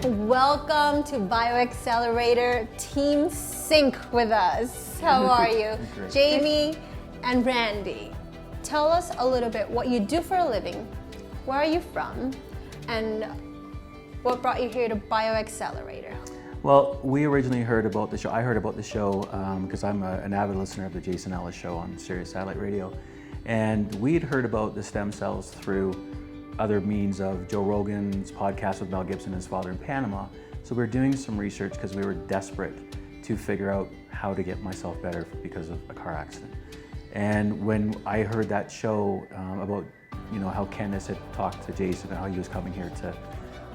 Welcome to Bioxcellerator Team Sync with us. How are you? Great. Jamie and Randy, tell us a little bit what you do for a living, where are you from, and what brought you here to Bioxcellerator? Well, we originally heard about the show. I heard about the show because I'm an avid listener of the Jason Ellis show on Sirius Satellite Radio. And we'd heard about the stem cells through other means of Joe Rogan's podcast with Mel Gibson and his father in Panama. So we were doing some research because we were desperate to figure out how to get myself better because of a car accident. And when I heard that show about how Candace had talked to Jason and how he was coming here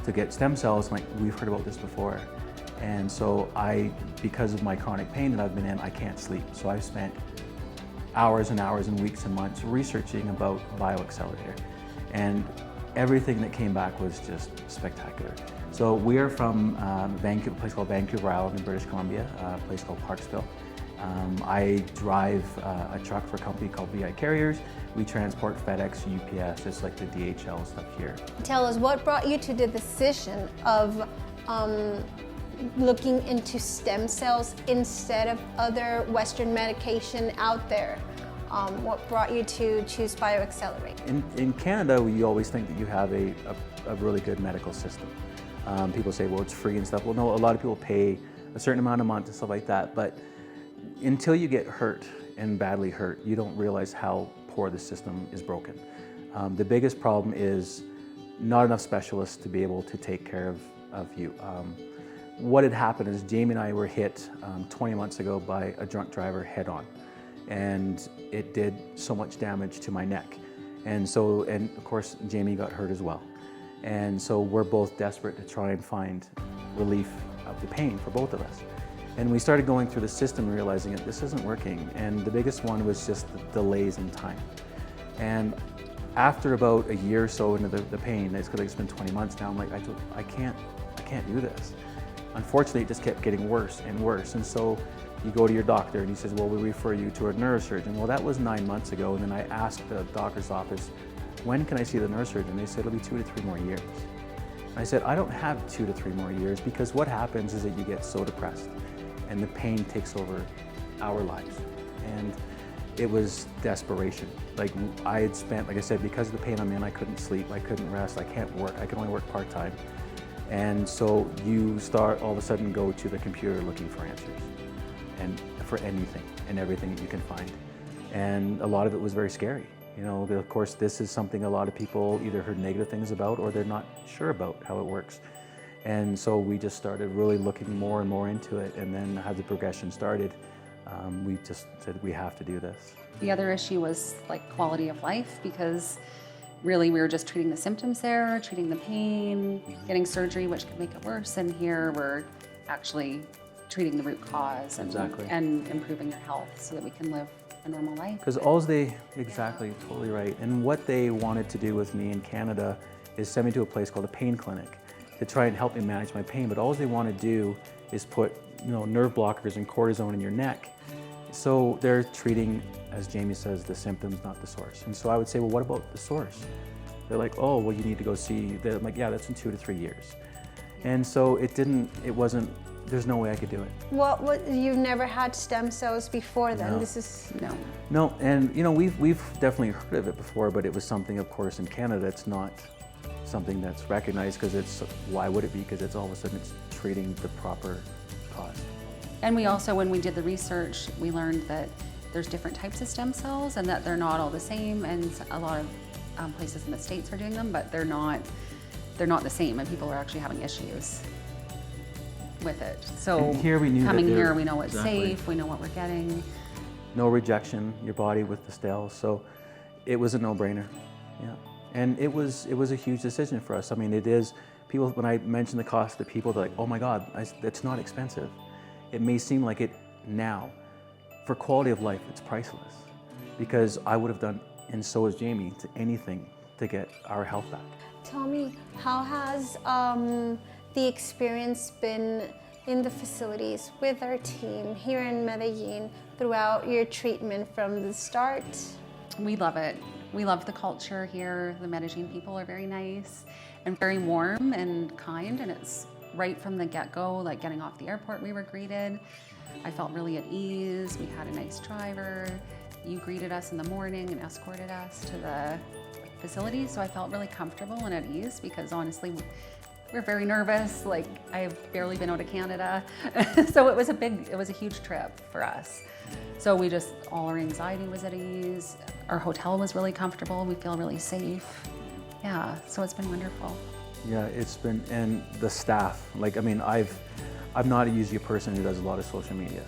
to get stem cells, I'm like, we've heard about this before. And so because of my chronic pain that I've been in, I can't sleep. So I've spent hours and hours and weeks and months researching about Bioxcellerator. And everything that came back was just spectacular. So we are from a place called Vancouver Island in British Columbia, a place called Parksville. I drive a truck for a company called VI Carriers. We transport FedEx, UPS, it's like the DHL stuff here. Tell us, what brought you to the decision of looking into stem cells instead of other Western medication out there? What brought you to choose Bioxcellerator? In Canada, we always think that you have a really good medical system. People say, well, it's free and stuff. Well, no, a lot of people pay a certain amount a month and stuff like that. But until you get hurt and badly hurt, you don't realize how poor the system is broken. The biggest problem is not enough specialists to be able to take care of you. What had happened is Jamie and I were hit 20 months ago by a drunk driver head on. And it did so much damage to my neck. And of course, Jamie got hurt as well. And so we're both desperate to try and find relief of the pain for both of us. And we started going through the system and realizing that this isn't working. And the biggest one was just the delays in time. And after about a year or so into the pain, it's been 20 months now, I'm like, I can't do this. Unfortunately, it just kept getting worse and worse. And so you go to your doctor and he says, well, we'll refer you to a neurosurgeon. Well, that was 9 months ago. And then I asked the doctor's office, when can I see the neurosurgeon? They said, it'll be 2 to 3 more years. And I said, I don't have 2 to 3 more years, because what happens is that you get so depressed and the pain takes over our lives. And it was desperation. Like I had spent, like I said, because of the pain I'm in, I couldn't sleep, I couldn't rest, I can't work, I can only work part-time. And so you start all of a sudden go to the computer looking for answers, and for anything and everything that you can find. And a lot of it was very scary. Of course, this is something a lot of people either heard negative things about or they're not sure about how it works. And so we just started really looking more and more into it. And then as the progression started, we just said, we have to do this. The other issue was like quality of life, because really we were just treating the symptoms there, treating the pain, getting surgery, which could make it worse. And here we're actually treating the root cause and, Exactly. and improving your health so that we can live a normal life. Because exactly, totally right. And what they wanted to do with me in Canada is send me to a place called a pain clinic to try and help me manage my pain. But all they want to do is put nerve blockers and cortisone in your neck. So they're treating, as Jamie says, the symptoms, not the source. And so I would say, well, what about the source? They're like, oh, well, you need to go see. I'm like, yeah, that's in 2 to 3 years. And so there's no way I could do it. What you've never had stem cells before then? No. This is No, and we've definitely heard of it before, but it was something, of course, in Canada, it's not something that's recognized, because why would it be? Because it's all of a sudden it's treating the proper cause. And we also, when we did the research, we learned that there's different types of stem cells and that they're not all the same. And a lot of places in the States are doing them, but they're not the same, and people are actually having issues with it. So and here we knew coming here, we know it's exactly. safe, we know what we're getting. No rejection, your body with the cells. So it was a no-brainer. Yeah. And it was a huge decision for us. I mean, it is, people, when I mention the cost to people, they're like, oh my God, it's not expensive. It may seem like it now. For quality of life, it's priceless, because I would have done, and so has Jamie, to anything to get our health back. Tell me, how has the experience been in the facilities with our team here in Medellin throughout your treatment from the start? We love it. We love the culture here. The Medellin people are very nice and very warm and kind, and it's right from the get-go, like getting off the airport, we were greeted. I felt really at ease. We had a nice driver. You greeted us in the morning and escorted us to the facility, so I felt really comfortable and at ease, because honestly, we're very nervous. Like, I've barely been out of Canada. So it was a huge trip for us. So all our anxiety was at ease. Our hotel was really comfortable. We feel really safe. Yeah, so it's been wonderful. Yeah, it's been, and the staff, like, I mean, I'm not usually a person who does a lot of social media,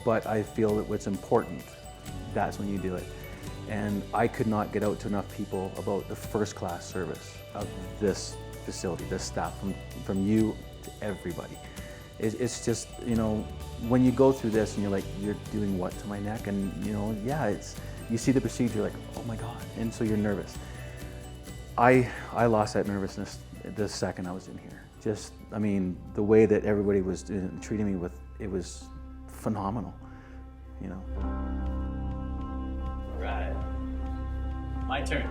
but I feel that what's important, that's when you do it. And I could not get out to enough people about the first-class service of this facility, this staff, from you to everybody. It's just, you know, when you go through this and you're like, you're doing what to my neck? And, you know, yeah, you see the procedure, like, oh my God, and so you're nervous. I lost that nervousness the second I was in here. Just, I mean, the way that everybody was treating me it was phenomenal, you know. All right, my turn.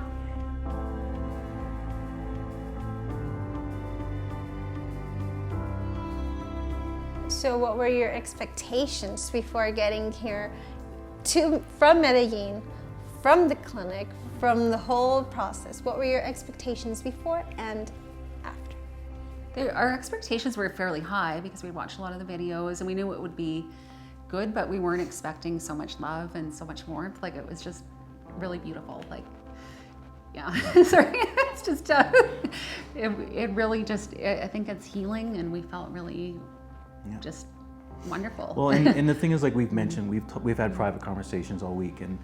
So what were your expectations before getting here from Medellin, from the clinic, from the whole process? What were your expectations before and after? Our expectations were fairly high because we watched a lot of the videos and we knew it would be good, but we weren't expecting so much love and so much warmth. Like, it was just really beautiful. Like, yeah, sorry, it's just, it really just, I think it's healing, and we felt really just wonderful. Well, and the thing is, like we've mentioned, we've had private conversations all week, and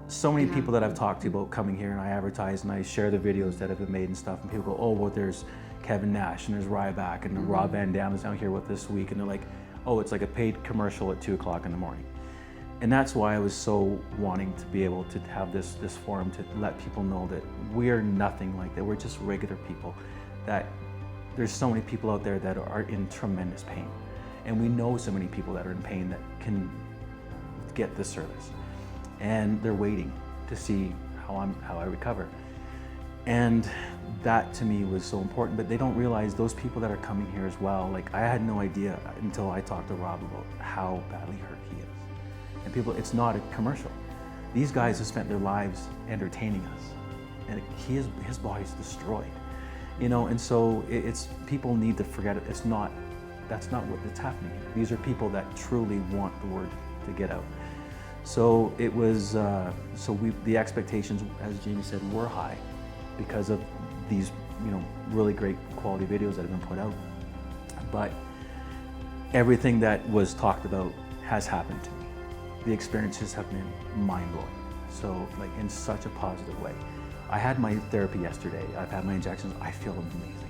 so many people that I've talked to about coming here, and I advertise and I share the videos that have been made and stuff, and people go, oh, well, there's Kevin Nash and there's Ryback and Rob Van Dam is down here with this week, and they're like, oh, it's like a paid commercial at 2 o'clock in the morning. And that's why I was so wanting to be able to have this forum to let people know that we're nothing like that. We're just regular people, that there's so many people out there that are in tremendous pain. And we know so many people that are in pain that can get this service. And they're waiting to see how I recover. And that to me was so important, but they don't realize those people that are coming here as well. Like, I had no idea until I talked to Rob about how badly hurt he is. And people, it's not a commercial. These guys have spent their lives entertaining us, and his body's destroyed. You know, and so it's, people need to forget it. That's not what's happening here. These are people that truly want the word to get out. So it was, the expectations, as Jamie said, were high because of these, you know, really great quality videos that have been put out. But everything that was talked about has happened to me. The experiences have been mind-blowing. So, like, in such a positive way. I had my therapy yesterday. I've had my injections. I feel amazing.